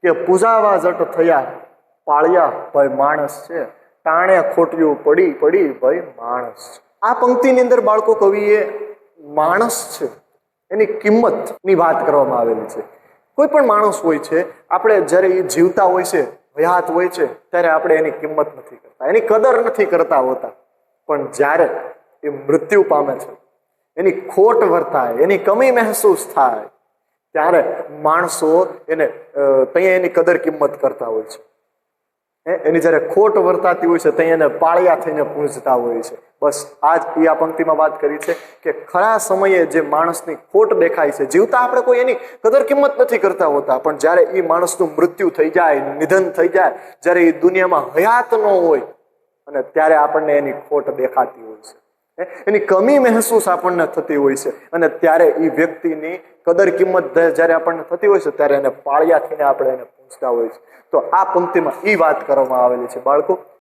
કે પૂજાવા જટ થયા પાળ્યા ભય માણસ છે, ટાણે ખોટિયું પડી પડી ભય માણસ. આ પંક્તિની અંદર બાળકો કવિએ માણસ છે એની કિંમતની વાત કરવામાં આવેલી છે. કોઈ પણ માણસ હોય છે, આપણે જ્યારે એ જીવતા હોય છે, હયાત હોય છે, ત્યારે આપણે એની કિંમત નથી કરતા, એની કદર નથી કરતા હોતા. પણ જ્યારે એ મૃત્યુ પામે છે, એની ખોટ વર્તાય, એની કમી મહેસૂસ થાય, ત્યારે માણસો એને ત્યાં એની કદર કિંમત કરતા હોય છે. એની જ્યારે ખોટ વર્તાતી હોય છે ત્યાં એને પાળિયા થઈને પૂજતા હોય છે. બસ આ પંક્તિમાં વાત કરી છે કે ખરા સમયે જે માણસની ખોટ દેખાય છે, જીવતા આપણે કોઈ એની કદર કિંમત નથી કરતા હોતા, પણ જ્યારે એ માણસનું મૃત્યુ થઈ જાય, નિધન થઈ જાય, જ્યારે એ દુનિયામાં હયાત ન હોય અને ત્યારે આપણને એની ખોટ દેખાતી હોય છે, એની કમી મહેસૂસ આપણને થતી હોય છે, અને ત્યારે એ વ્યક્તિની કદર કિંમત જ્યારે આપણને થતી હોય છે ત્યારે એને પાળિયા થઈને આપણે એને પૂછતા હોય છે. તો આ પંક્તિમાં એ વાત કરવામાં આવેલી છે બાળકો.